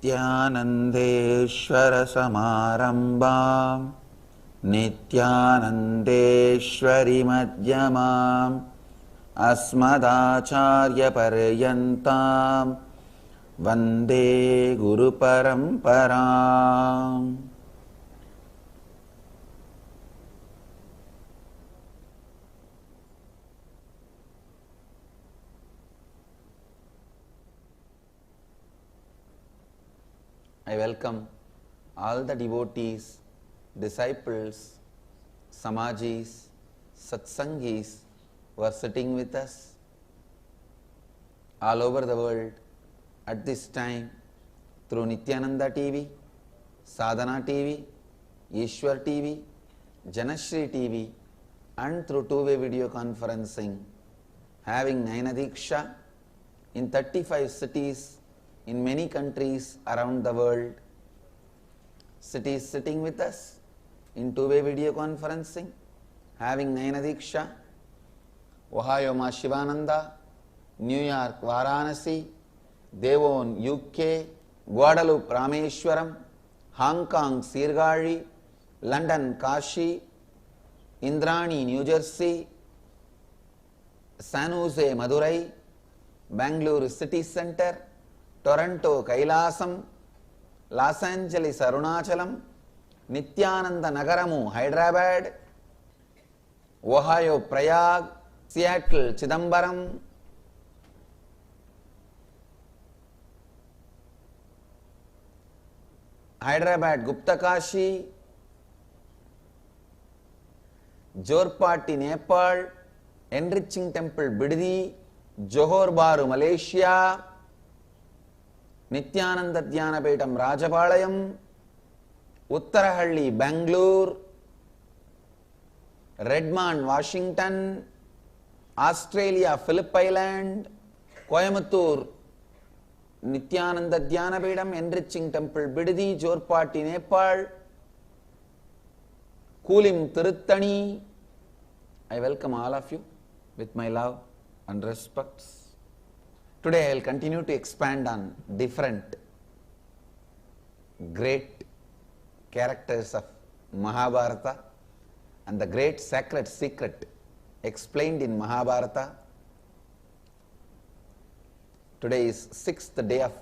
नित्यानन्देश्वरसमारम्भां नित्यानन्देश्वरिमध्यमाम् अस्मदाचार्यपर्यन्तां वन्दे गुरुपरम्पराम्। I welcome all the devotees, disciples, samajis, satsangis who are sitting with us all over the world at this time through Nityananda TV, Sadhana TV, Ishwar TV, Janashri TV and through two-way video conferencing, having Naina Diksha in 35 cities in many countries around the world. Cities sitting with us in two-way video conferencing, having Naina Diksha, Ohio Ma Shivananda, New York Varanasi, Devon UK, Guadalupe Rameshwaram, Hong Kong Sirgari, London Kashi, Indrani New Jersey, San Jose Madurai, Bangalore City Center, Toronto Kailasam, Los Angeles Arunachalam, Nityananda Nagaramu Hyderabad, Ohio Prayag, Seattle Chidambaram, Hyderabad Guptakashi, Jorpati Nepal, Enriching Temple Biddi, Johor Bahru Malaysia, Nityananda Dhyanapetham Rajapalayam, Uttarahalli Bangalore, Redmond Washington, Australia Phillip Island, Coimbatore Nityananda Dhyanapetham Enriching Temple Biddi, Jorpati Nepal, Kulim Tiruttani. I welcome all of you with my love and respects. Today I will continue to expand on different great characters of Mahabharata and the great sacred secret explained in Mahabharata. Today is 6th day of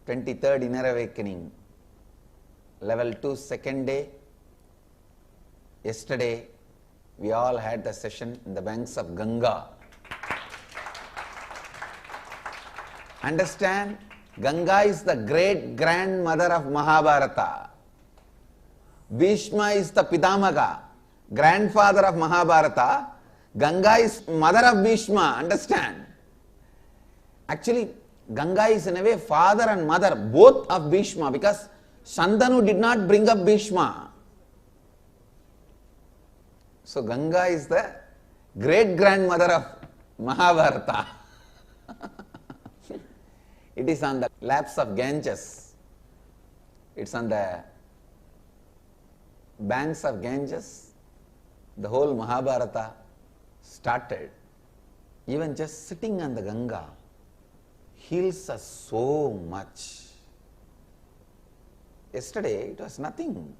23rd Inner Awakening, level 2 second day. Yesterday we all had the session in the banks of Ganga. Understand, Ganga is the great grandmother of Mahabharata. Bhishma is the Pitamaga, grandfather of Mahabharata. Ganga is mother of Bhishma, understand. Actually, Ganga is in a way father and mother, both of Bhishma, because Shantanu did not bring up Bhishma. So Ganga is the great grandmother of Mahabharata. It is on the laps of Ganges. It's on the banks of Ganges. The whole Mahabharata started. Even just sitting on the Ganga heals us so much. Yesterday it was nothing.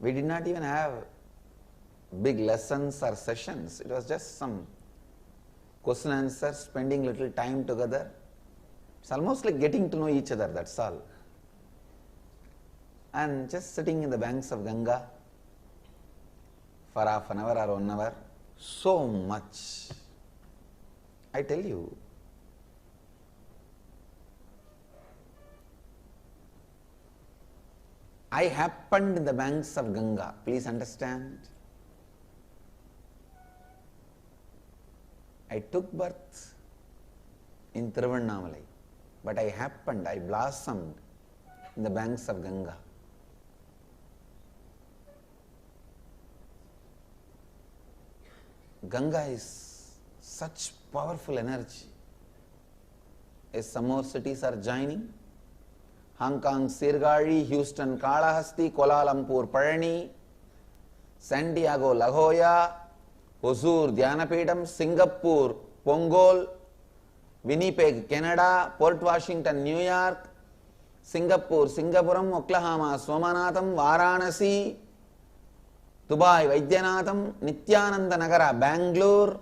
We did not even have big lessons or sessions. It was just some question answers, spending little time together. It's almost like getting to know each other, that's all. And just sitting in the banks of Ganga for half an hour or 1 hour, so much. I tell you, I happened in the banks of Ganga, please understand. I took birth in Tiruvannamalai. But I happened, I blossomed in the banks of Ganga. Ganga is such powerful energy. As some more cities are joining, Hong Kong Sirgari, Houston Kalahasti, Kuala Lumpur Parani, San Diego La Jolla, Hosur Dhyanapetham, Singapore Pongol, Winnipeg Canada, Port Washington New York, Singapore, Singapuram, Oklahoma, Somanatham, Varanasi, Dubai, Vaidyanatham, Nityananda Nagara, Bangalore.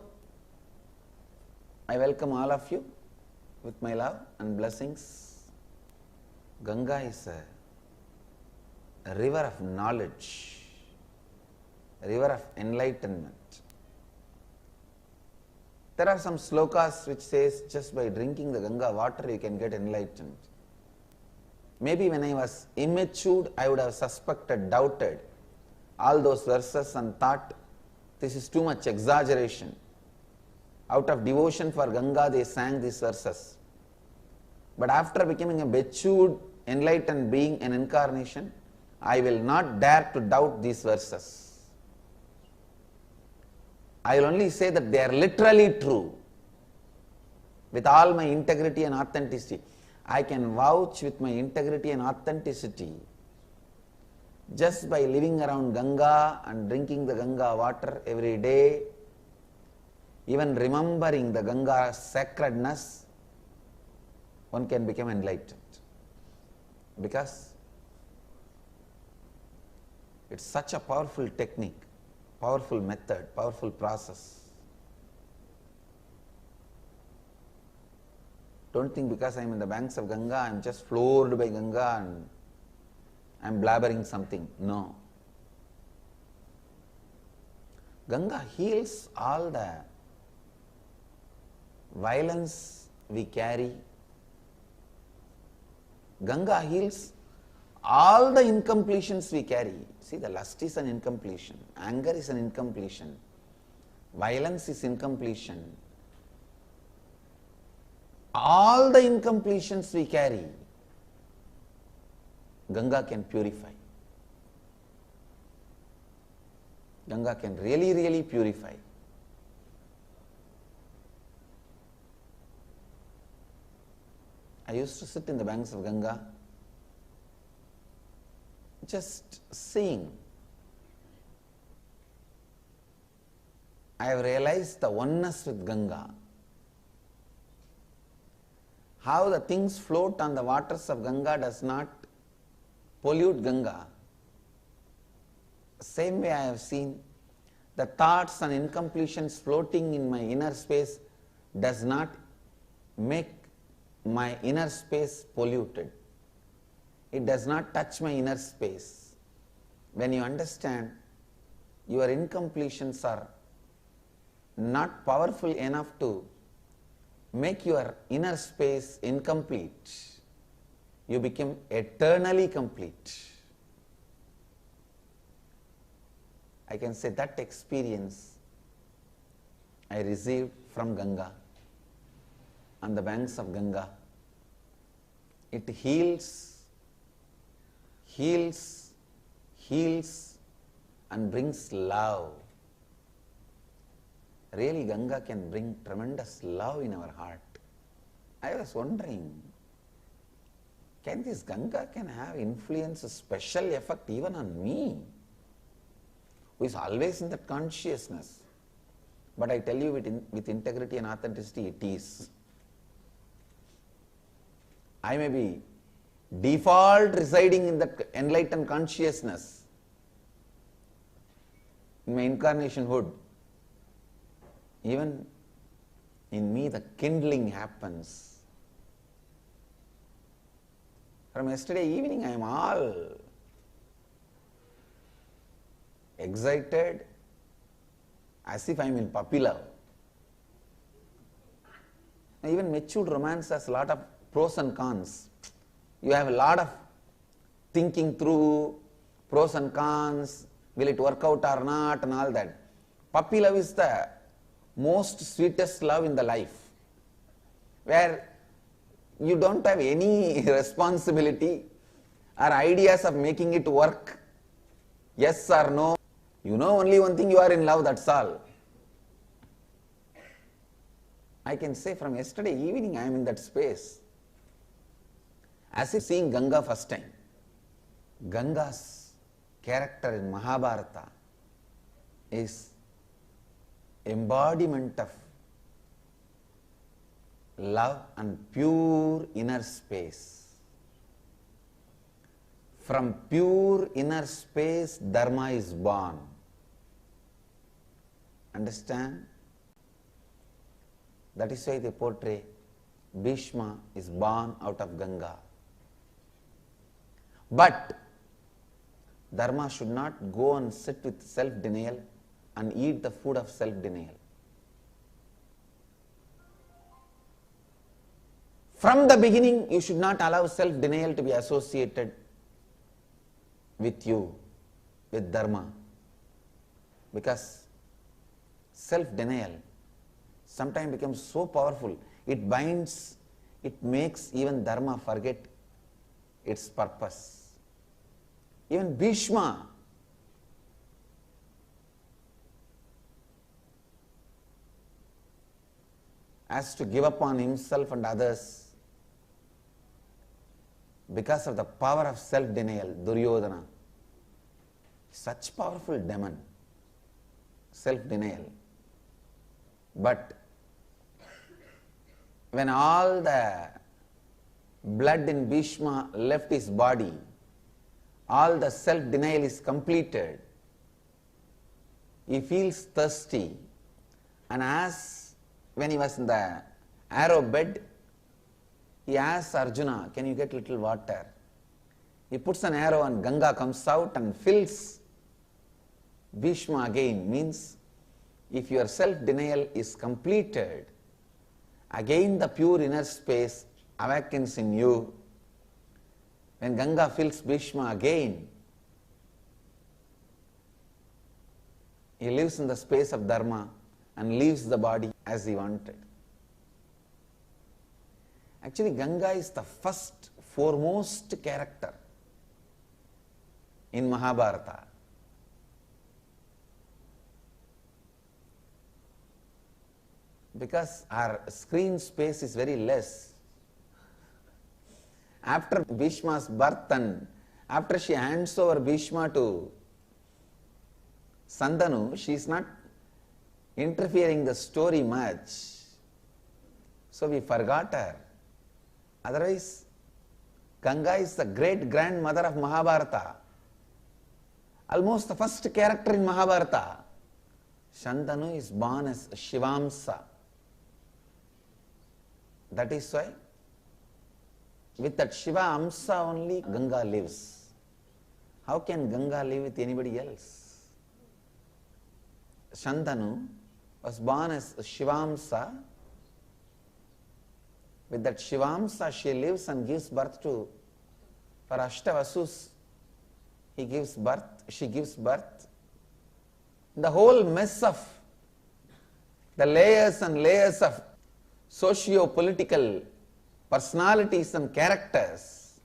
I welcome all of you with my love and blessings. Ganga is a river of knowledge, a river of enlightenment. There are some slokas which says just by drinking the Ganga water you can get enlightened. Maybe when I was immature, I would have suspected, doubted all those verses and thought this is too much exaggeration. Out of devotion for Ganga, they sang these verses. But after becoming a matured, enlightened being, an incarnation, I will not dare to doubt these verses. I will only say that they are literally true. With all my integrity and authenticity, I can vouch with my integrity and authenticity just by living around Ganga and drinking the Ganga water every day, even remembering the Ganga's sacredness, one can become enlightened. Because it's such a powerful technique, powerful method, powerful process. Don't think because I am in the banks of Ganga, I am just floored by Ganga and I am blabbering something. No. Ganga heals all the violence we carry. Ganga heals all the incompletions we carry. See, the lust is an incompletion, anger is an incompletion, violence is incompletion. All the incompletions we carry, Ganga can purify. Ganga can really, really purify. I used to sit in the banks of Ganga, just seeing. I have realized the oneness with Ganga. How the things float on the waters of Ganga does not pollute Ganga. Same way I have seen the thoughts and incompletions floating in my inner space does not make my inner space polluted. It does not touch my inner space. When you understand your incompletions are not powerful enough to make your inner space incomplete, you become eternally complete. I can say that experience I received from Ganga, on the banks of Ganga. It heals, heals, heals and brings love. Really, Ganga can bring tremendous love in our heart. I was wondering, can this Ganga can have influence, a special effect even on me, who is always in that consciousness? But I tell you with integrity and authenticity, it is. I may be default residing in that enlightened consciousness in my incarnation hood. Even in me the kindling happens. From yesterday evening I am all excited as if I am in puppy love. Even matured romance has a lot of pros and cons. You have a lot of thinking through pros and cons, will it work out or not and all that. Puppy love is the most sweetest love in the life, where you don't have any responsibility or ideas of making it work, yes or no. You know only one thing, you are in love, that's all. I can say from yesterday evening I am in that space, as if seeing Ganga first time. Ganga's character in Mahabharata is embodiment of love and pure inner space. From pure inner space, Dharma is born. Understand? That is why they portray Bhishma is born out of Ganga. But Dharma should not go and sit with self-denial and eat the food of self-denial. From the beginning, you should not allow self-denial to be associated with you, with Dharma. Because self-denial sometimes becomes so powerful, it binds, it makes even Dharma forget its purpose. Even Bhishma has to give up on himself and others because of the power of self-denial. Duryodhana, such powerful demon, self-denial. But when all the blood in Bhishma left his body, all the self-denial is completed, he feels thirsty, and as when he was in the arrow bed, he asks Arjuna, can you get little water? He puts an arrow and Ganga comes out and fills Bhishma again. Means if your self-denial is completed, again the pure inner space awakens in you. When Ganga fills Bhishma again, he lives in the space of Dharma and leaves the body as he wanted. Actually, Ganga is the first, foremost character in Mahabharata. Because our screen space is very less. After Bhishma's birth and after she hands over Bhishma to Sandanu, she is not interfering the story much. So we forgot her. Otherwise, Ganga is the great grandmother of Mahabharata. Almost the first character in Mahabharata. Shantanu is born as Shivamsa. That is why with that Shiva Amsa only Ganga lives. How can Ganga live with anybody else? Shantanu was born as Shivamsa. With that Shivamsa she lives and gives birth to, for Ashtavasus, she gives birth. The whole mess of the layers and layers of socio-political personalities and characters,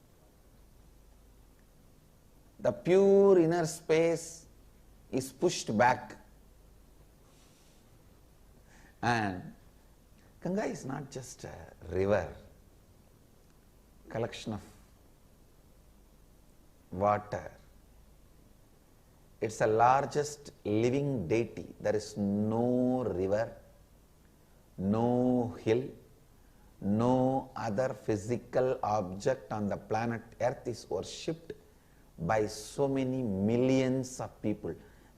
the pure inner space is pushed back. And Ganga is not just a river, collection of water. It's the largest living deity. There is no river, no hill, no other physical object on the planet Earth is worshipped by so many millions of people.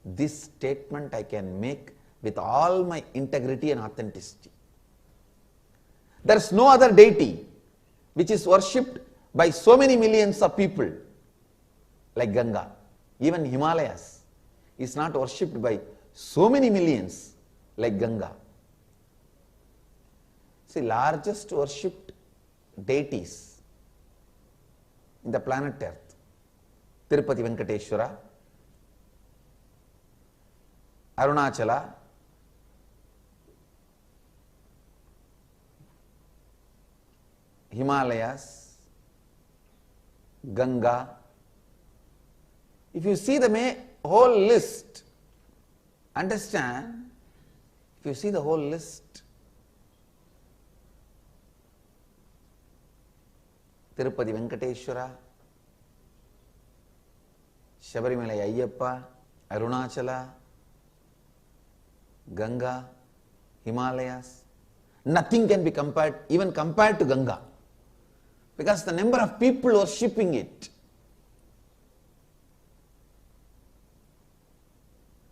This statement I can make with all my integrity and authenticity. There is no other deity which is worshipped by so many millions of people like Ganga. Even Himalayas is not worshipped by so many millions like Ganga. See, largest worshipped deities in the planet Earth: Tirupati Venkateshwara, Arunachala, Himalayas, Ganga. If you see the whole list, understand, if you see the whole list, Tirupati Venkateshwara, Shabarimala Ayyappa, Arunachala, Ganga, Himalayas, nothing can be compared, even compared to Ganga, because the number of people worshipping it.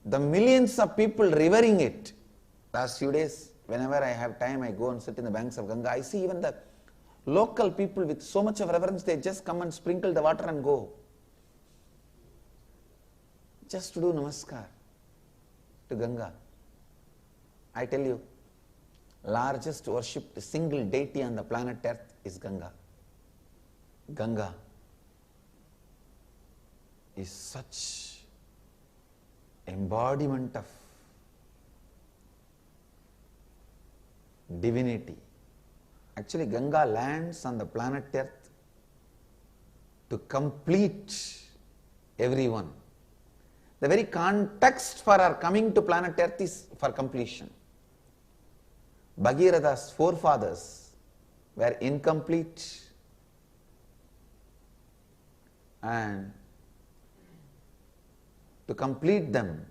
the millions of people revering it. Last few days, whenever I have time, I go and sit in the banks of Ganga. I see even the local people with so much of reverence, they just come and sprinkle the water and go. Just to do namaskar to Ganga. I tell you, largest worshipped single deity on the planet Earth is Ganga. Ganga is such embodiment of divinity. Actually, Ganga lands on the planet Earth to complete everyone. The very context for our coming to planet Earth is for completion. Bhagirath's forefathers were incomplete, and to complete them,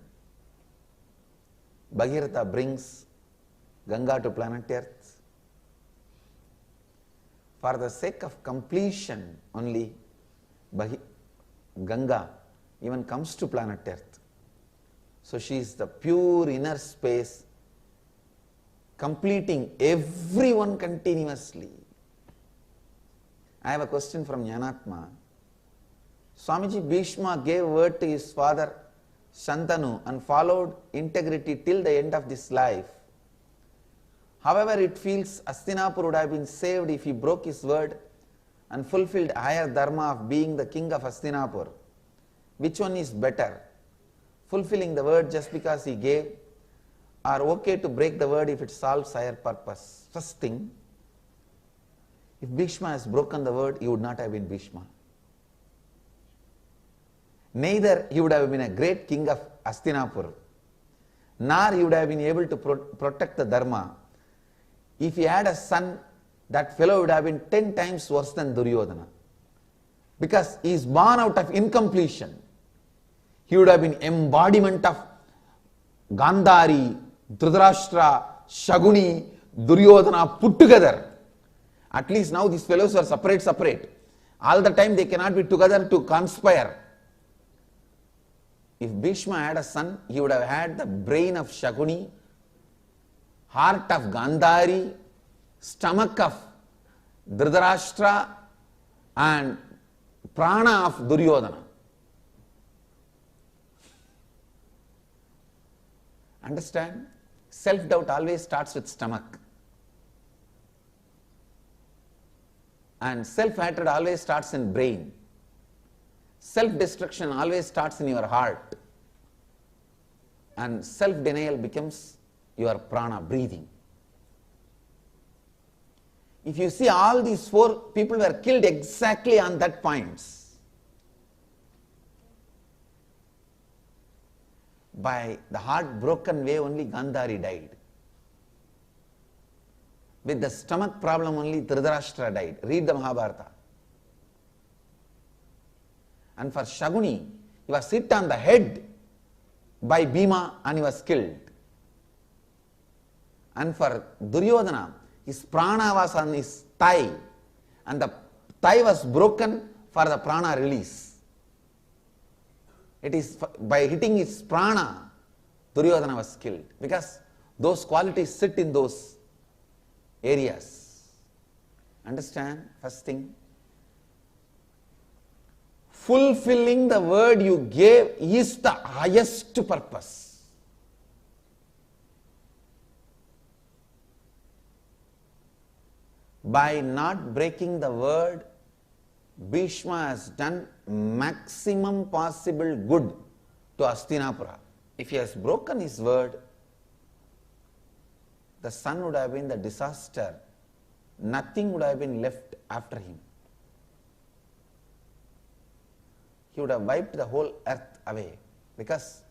Bhagiratha brings Ganga to planet Earth. For the sake of completion only, Ganga even comes to planet Earth. So she is the pure inner space, completing everyone continuously. I have a question from Jnanatma. Swamiji Bhishma gave word to his father Shantanu and followed integrity till the end of this life. However, it feels Hastinapur would have been saved if he broke his word and fulfilled higher dharma of being the king of Hastinapur. Which one is better? Fulfilling the word just because he gave, or okay to break the word if it solves higher purpose? First thing, if Bhishma has broken the word, he would not have been Bhishma. Neither he would have been a great king of Hastinapur, nor he would have been able to protect the dharma. If he had a son, that fellow would have been 10 times worse than Duryodhana, because he is born out of incompletion. He would have been embodiment of Gandhari, Dhritarashtra, Shaguni, Duryodhana put together. At least now these fellows are separate. All the time they cannot be together to conspire. If Bhishma had a son, he would have had the brain of Shaguni, heart of Gandhari, stomach of Dhritarashtra, and prana of Duryodhana. Understand? Self-doubt always starts with stomach. And self-hatred always starts in brain. Self-destruction always starts in your heart. And self-denial becomes your prana, breathing. If you see, all these 4 people were killed exactly on that points. By the heart-broken way only Gandhari died. With the stomach problem only Dhritarashtra died. Read the Mahabharata. And for Shaguni, he was hit on the head by Bhima and he was killed. And for Duryodhana, his prana was on his thigh, and the thigh was broken for the prana release. It is by hitting his prana, Duryodhana was killed, because those qualities sit in those areas. Understand? First thing, fulfilling the word you gave is the highest purpose. By not breaking the word, Bhishma has done maximum possible good to Hastinapura. If he has broken his word, the son would have been the disaster. Nothing would have been left after him. He would have wiped the whole earth away, because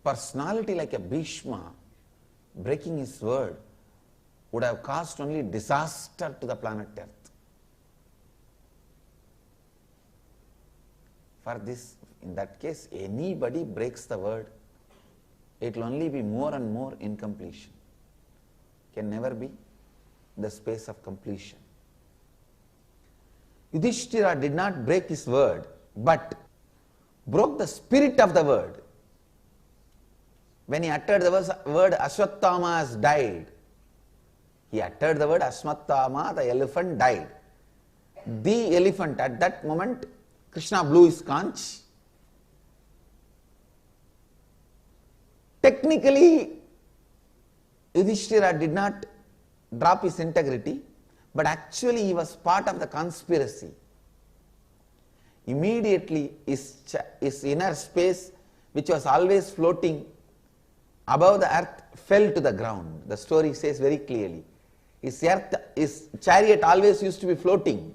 personality like a Bhishma breaking his word would have caused only disaster to the planet Earth. For this, in that case, anybody breaks the word, it will only be more and more incompletion. Can never be the space of completion. Yudhishthira did not break his word, but broke the spirit of the word. When he uttered the word Ashwatthama has died, he uttered the word Ashwatthama, the elephant died. The elephant, at that moment, Krishna blew his conch. Technically, Yudhishthira did not drop his integrity, but actually he was part of the conspiracy. Immediately his inner space, which was always floating above the earth, fell to the ground. The story says very clearly. His chariot always used to be floating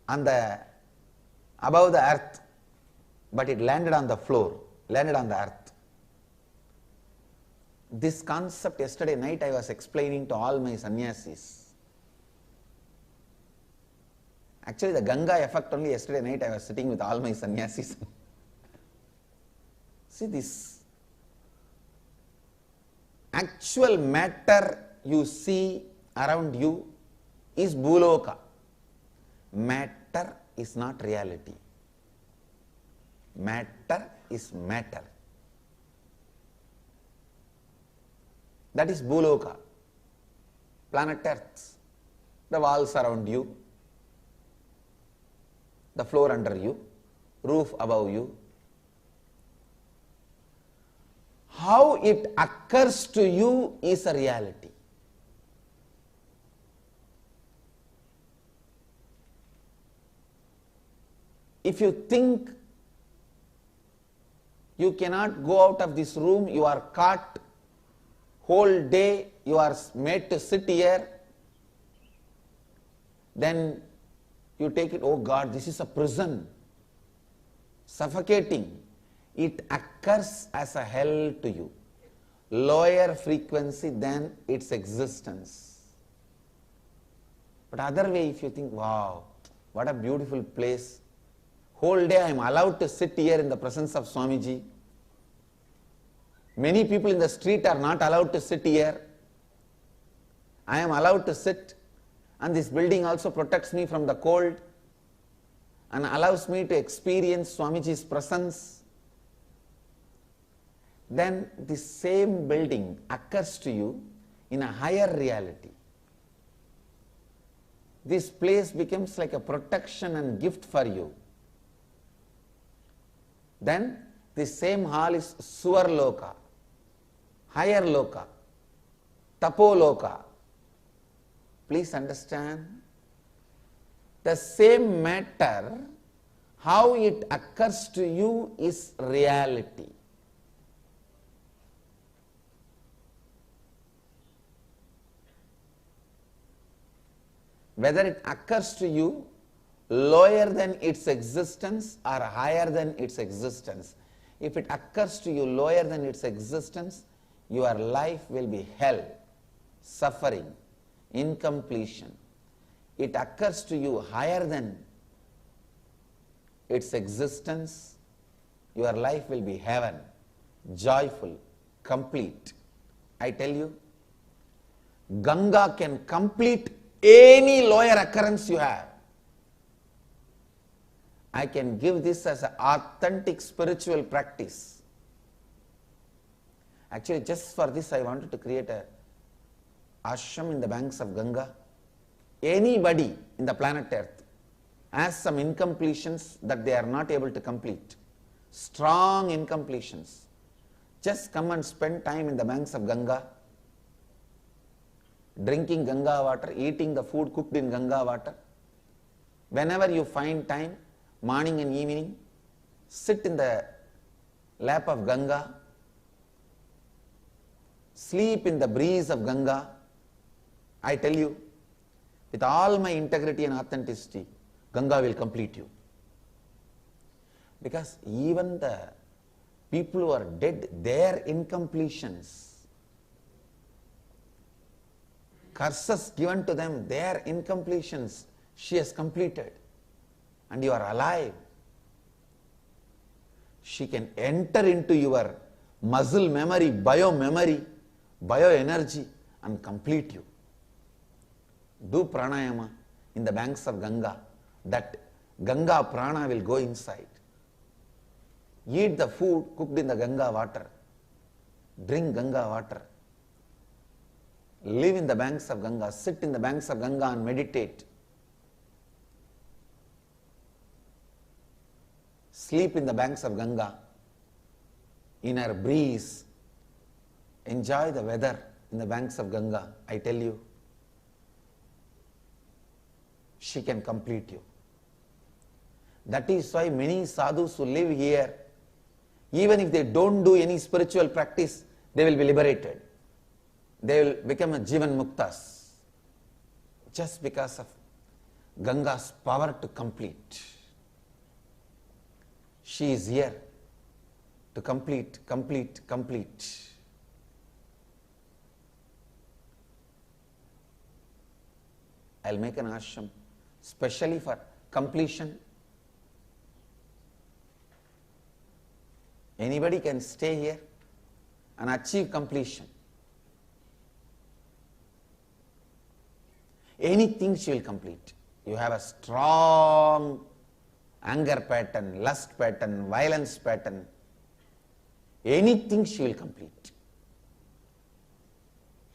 above the earth, but it landed on the floor, landed on the earth. This concept yesterday night I was explaining to all my sannyasis. Actually, the Ganga effect only yesterday night I was sitting with all my sannyasis. See, this actual matter you see around you is Bhuloka. Matter is not reality. Matter is matter. That is Bhuloka, planet Earth. The walls around you, the floor under you, roof above you. How it occurs to you is a reality. If you think you cannot go out of this room, you are caught whole day, you are made to sit here, then you take it, oh God, this is a prison, suffocating. It occurs as a hell to you, lower frequency than its existence. But other way, if you think, wow, what a beautiful place, whole day I am allowed to sit here in the presence of Swamiji. Many people in the street are not allowed to sit here. I am allowed to sit, and this building also protects me from the cold and allows me to experience Swamiji's presence. Then this same building occurs to you in a higher reality. This place becomes like a protection and gift for you. Then this same hall is Suvarloka, higher loka, Tapoloka. Please understand, the same matter, how it occurs to you is reality. Whether it occurs to you lower than its existence or higher than its existence. If it occurs to you lower than its existence, your life will be hell, suffering, incompletion. It occurs to you higher than its existence, your life will be heaven, joyful, complete. I tell you, Ganga can complete any lower occurrence you have. I can give this as an authentic spiritual practice. Actually, just for this I wanted to create a ashram in the banks of Ganga. Anybody in the planet Earth has some incompletions that they are not able to complete, strong incompletions. Just come and spend time in the banks of Ganga, drinking Ganga water, eating the food cooked in Ganga water. Whenever you find time, morning and evening, sit in the lap of Ganga, sleep in the breeze of Ganga. I tell you, with all my integrity and authenticity, Ganga will complete you. Because even the people who are dead, their incompletions, curses given to them, their incompletions, she has completed. And you are alive. She can enter into your muscle memory, bioenergy and complete you. Do pranayama in the banks of Ganga. That Ganga prana will go inside. Eat the food cooked in the Ganga water. Drink Ganga water. Live in the banks of Ganga. Sit in the banks of Ganga and meditate. Sleep in the banks of Ganga. In her breeze. Enjoy the weather in the banks of Ganga. I tell you, she can complete you. That is why many sadhus who live here, even if they don't do any spiritual practice, they will be liberated. They will become a Jivan Muktas. Just because of Ganga's power to complete. She is here to complete. I'll make an ashram specially for completion. Anybody can stay here and achieve completion. Anything she will complete. You have a strong anger pattern, lust pattern, violence pattern. Anything she will complete.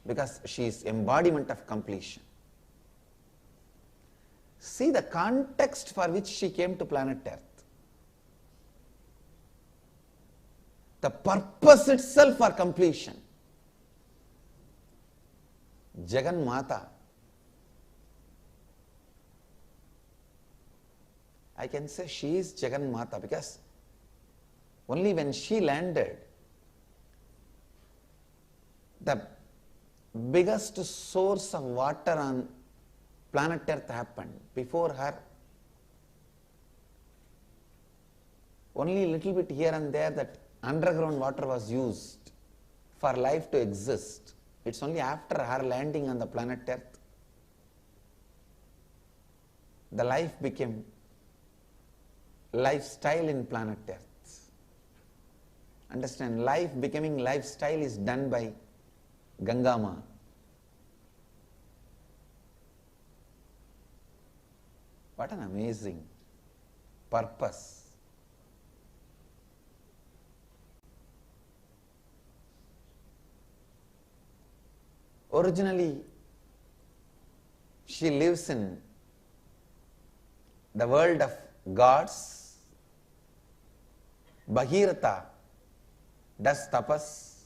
Because she is embodiment of completion. See the context for which she came to planet Earth. The purpose itself for completion. Jagan Mata. I can say she is Jagan Mata because only when she landed, the biggest source of water on planet Earth happened. Before her, only a little bit here and there that underground water was used for life to exist. It's only after her landing on the planet Earth, the life became lifestyle in planet Earth. Understand, life becoming lifestyle is done by Gangama. What an amazing purpose. Originally, she lives in the world of gods. Bhagirath does tapas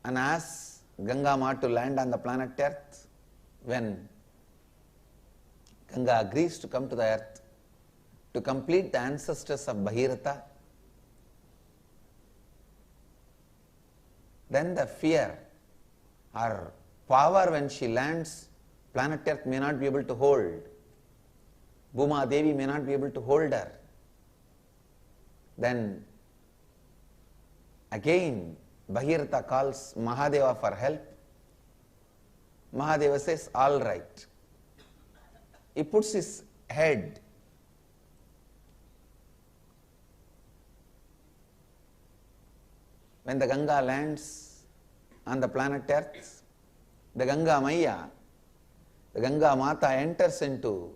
and asks Ganga Ma to land on the planet Earth. When Ganga agrees to come to the earth to complete the ancestors of Bhagirath, then the fear or power when she lands, planet Earth may not be able to hold. Bhuma Devi may not be able to hold her. Then again Bhagirath calls Mahadeva for help. Mahadeva says, all right. He puts his head when the Ganga lands on the planet Earth. The Ganga Maya, the Ganga Mata enters into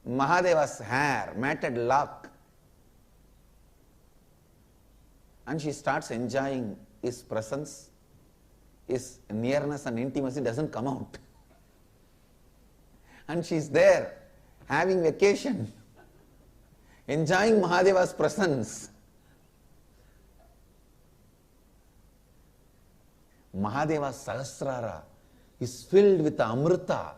Mahadeva's hair, matted lock, and she starts enjoying his presence. His nearness and intimacy doesn't come out. And she's there, having vacation, enjoying Mahadeva's presence. Mahadeva's Sahasrara is filled with the Amrita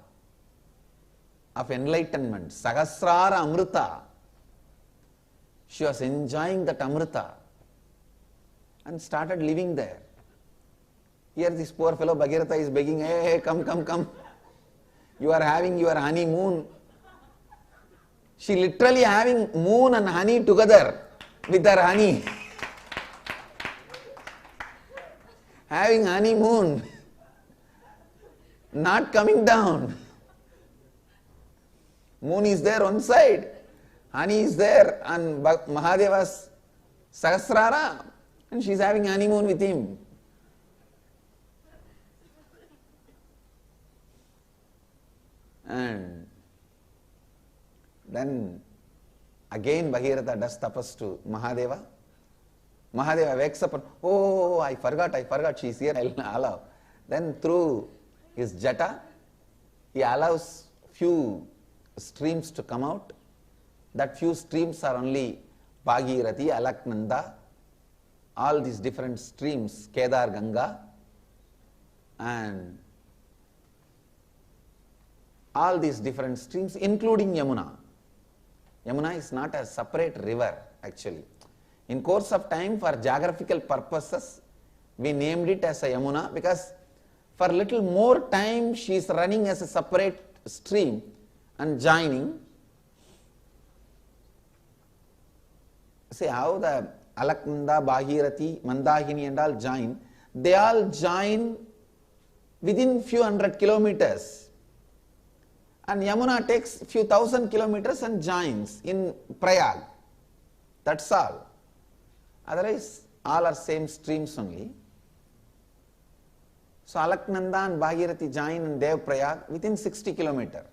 of enlightenment. Sahasrara Amrita. She was enjoying that Amrita and started living there. Here this poor fellow Bhagirath is begging, hey, come. You are having your honeymoon. She literally having moon and honey together with her honey. Having honeymoon. Not coming down. Moon is there one side. Honey is there on Mahadeva's Sahasrara. And she is having honeymoon with him. And then Again Bhagirath does tapas to Mahadeva. Mahadeva wakes up and, oh, I forgot, she's here, I'll allow. Then through his jata, he allows few streams to come out. That few streams are only Bhagirathi, Alaknanda, all these different streams, Kedar, Ganga, and all these different streams, including Yamuna. Yamuna is not a separate river, actually. In course of time, for geographical purposes, we named it as a Yamuna because for little more time she is running as a separate stream and joining. See how the Alaknanda, Bhagirathi, Mandakini and all join. They all join within few hundred kilometers. And Yamuna takes few thousand kilometers and joins in Prayag. That's all. Otherwise, all are same streams only. So Alaknanda and Bhagirathi join in Dev Prayag within 60 kilometers.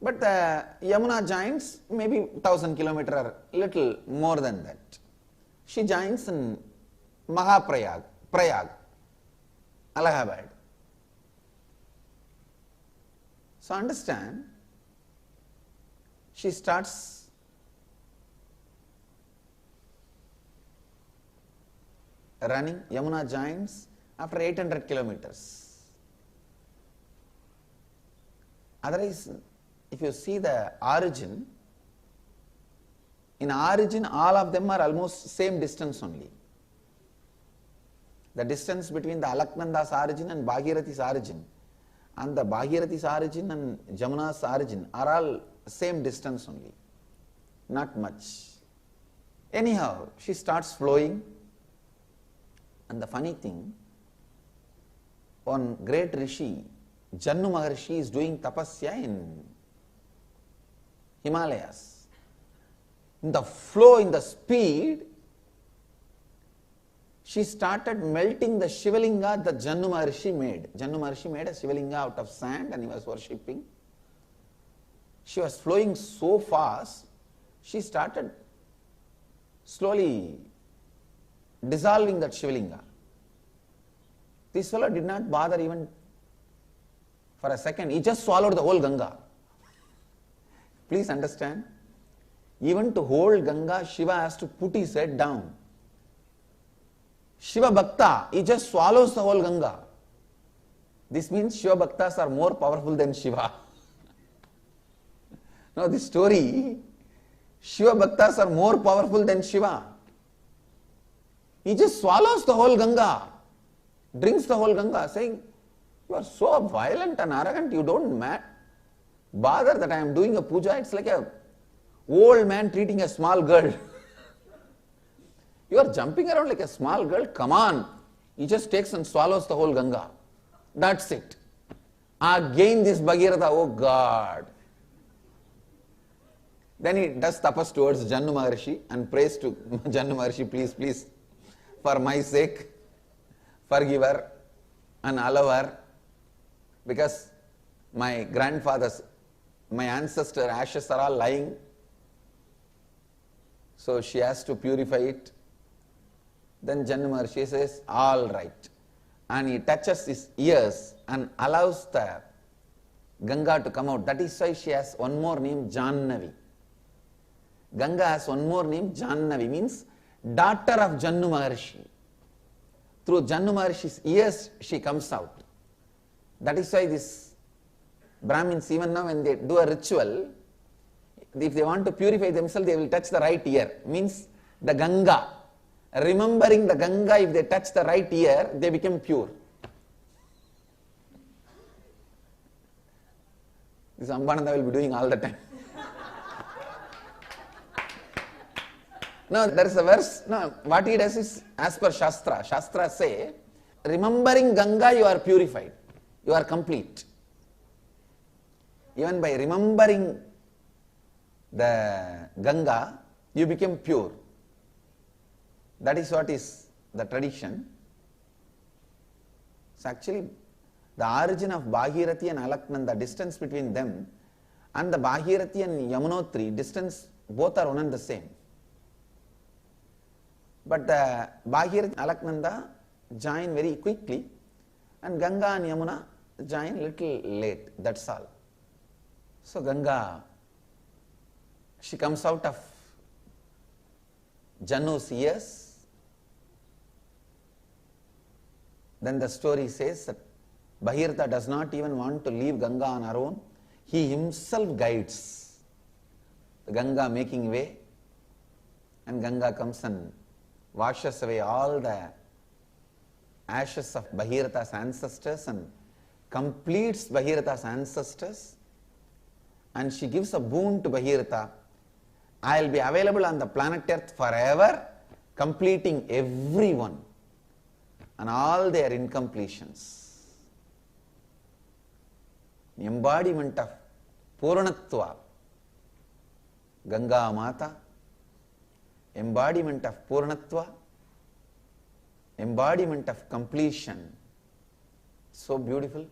But the Yamuna joins maybe 1000 kilometers or little more than that. She joins in Mahaprayag, Prayag, Allahabad. So understand, she starts running, Yamuna joins after 800 kilometers. Otherwise, if you see the origin, in origin all of them are almost same distance only. The distance between the Alaknanda's origin and Bhagirathi's origin, and the Bhagirathi's origin and Jamuna's origin are all same distance only, not much. Anyhow, she starts flowing, and the funny thing, one great Rishi, Jannu Maharshi, is doing tapasya in Himalayas. In the flow, in the speed, she started melting the Shivalinga that Jannu Maharshi made. Jannu Maharshi made a Shivalinga out of sand and he was worshipping. She was flowing so fast, she started slowly dissolving that Shivalinga. This fellow did not bother even for a second. He just swallowed the whole Ganga. Please understand, even to hold Ganga, Shiva has to put his head down. Shiva Bhakta, he just swallows the whole Ganga. This means Shiva Bhaktas are more powerful than Shiva. Now this story, Shiva Bhaktas are more powerful than Shiva. He just swallows the whole Ganga, drinks the whole Ganga, saying, you are so violent and arrogant, you don't bother that I am doing a puja. It's like a old man treating a small girl. You are jumping around like a small girl, come on. He just takes and swallows the whole Ganga. That's it. Again this Bhagiratha, oh God. Then he does tapas towards Jannu Maharshi and prays to Jannu Maharshi, please, for my sake, forgive her and allow her, because my grandfather's, my ancestor ashes are all lying, so she has to purify it. Then Jannu Maharshi says, all right. And he touches his ears and allows the Ganga to come out. That is why she has one more name, Jannavi. Ganga has one more name, Jannavi, means daughter of Jannu Maharshi. Through Jannu Maharshi's ears, she comes out. That is why this Brahmins, even now when they do a ritual, if they want to purify themselves, they will touch the right ear. Means the Ganga. Remembering the Ganga, if they touch the right ear, they become pure. This Ambananda will be doing all the time. Now there is a verse, no, what he does is as per Shastra. Shastra say, remembering Ganga you are purified, you are complete. Even by remembering the Ganga, you become pure. That is what is the tradition. So actually, the origin of Bhagirathi and Alaknanda, the distance between them And the Bhagirathi and Yamunotri, distance both are one and the same. But the Bhagirathi and Alaknanda join very quickly, and Ganga and Yamuna join little late, that's all. So Ganga, she comes out of Janu's ears. Then the story says that Bhagirath does not even want to leave Ganga on her own. He himself guides the Ganga, making way, and Ganga comes and washes away all the ashes of Bhagiratha's ancestors and completes Bhagiratha's ancestors, and she gives a boon to Bhagiratha. I will be available on the planet Earth forever, completing everyone and all their incompletions. Embodiment of Purnatva, Ganga Mata, embodiment of Purnatva, embodiment of completion. So beautiful.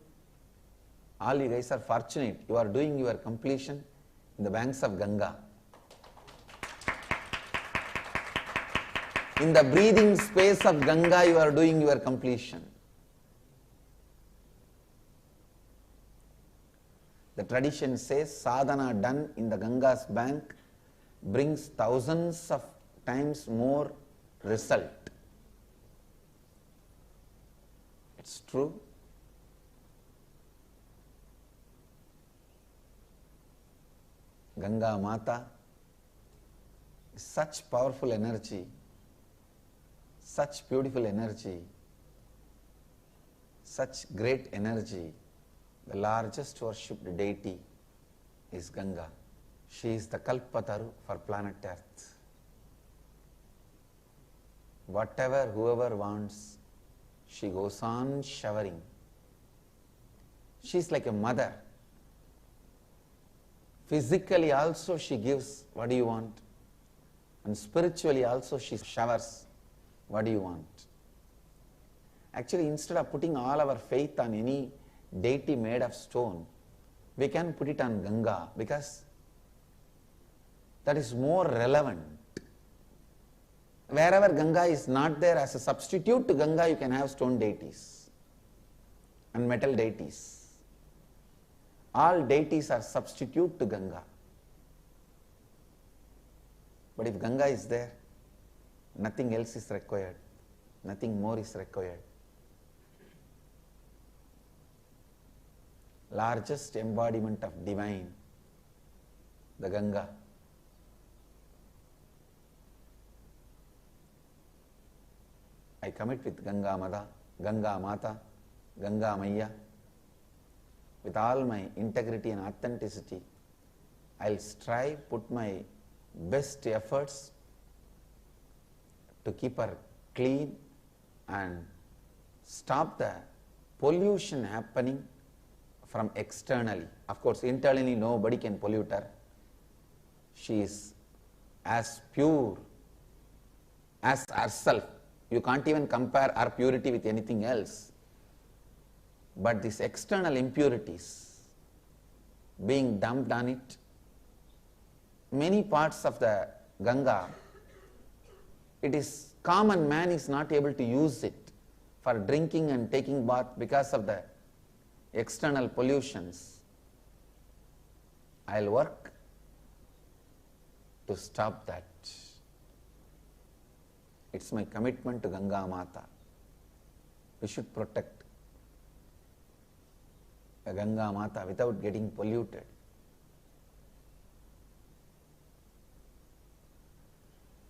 All you guys are fortunate. You are doing your completion in the banks of Ganga. In the breathing space of Ganga, you are doing your completion. The tradition says sadhana done in the Ganga's bank brings thousands of times more result. It's true. Ganga Mata is such powerful energy, such beautiful energy, such great energy. The largest worshipped deity is Ganga. She is the Kalpataru for planet Earth. Whatever, whoever wants, she goes on showering. She is like a mother. Physically also she gives what do you want, and spiritually also she showers what do you want. Actually, instead of putting all our faith on any deity made of stone, we can put it on Ganga, because that is more relevant. Wherever Ganga is not there, as a substitute to Ganga, you can have stone deities and metal deities. All deities are substitute to Ganga. But if Ganga is there, nothing else is required, nothing more is required. Largest embodiment of divine, the Ganga. I commit with Ganga Mata, Ganga Mata, Ganga Maya, with all my integrity and authenticity. I'll strive, put my best efforts to keep her clean and stop the pollution happening from externally. Of course, internally nobody can pollute her. She is as pure as herself. You can't even compare her purity with anything else. But these external impurities being dumped on it, many parts of the Ganga, it is common man is not able to use it for drinking and taking bath because of the external pollutions. I'll work to stop that. It's my commitment to Ganga Mata. We should protect the Ganga Mata without getting polluted.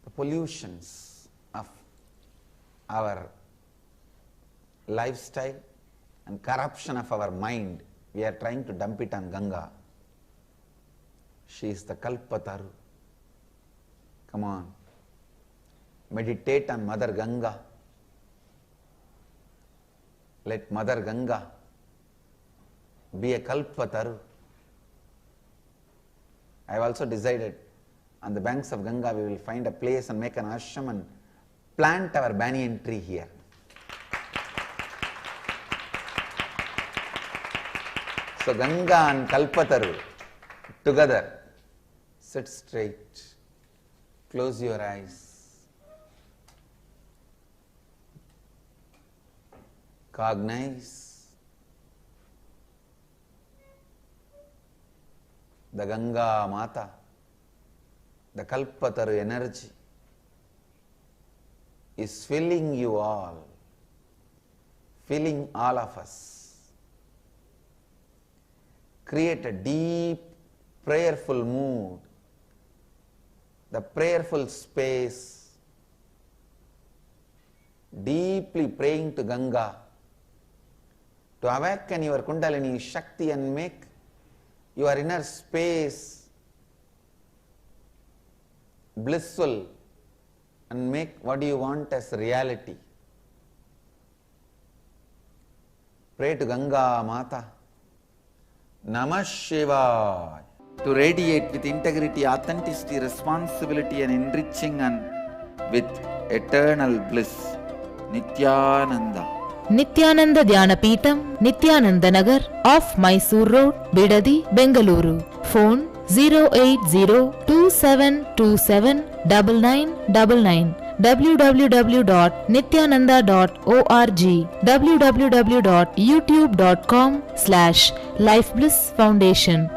The pollutions of our lifestyle and corruption of our mind, we are trying to dump it on Ganga. She is the Kalpataru. Come on. Meditate on Mother Ganga. Let Mother Ganga be a Kalpataru. I have also decided on the banks of Ganga we will find a place and make an ashram and plant our banyan tree here. So Ganga and Kalpataru Together, sit straight, close your eyes. Cognize the Ganga Mata, the Kalpataru energy is filling you all, filling all of us. Create a deep prayerful mood, the prayerful space, deeply praying to Ganga to awaken your Kundalini Shakti and make your inner space blissful and make what you want as reality. Pray to Ganga Mata. Namah Shivaya. To radiate with integrity, authenticity, responsibility and enriching and with eternal bliss. Nityananda. Nityananda Dhyanapitham, Nityananda Nagar, off Mysore Road, Bidadi, Bengaluru. Phone 08027279999. www.nityananda.org. www.youtube.com/Life Bliss Foundation.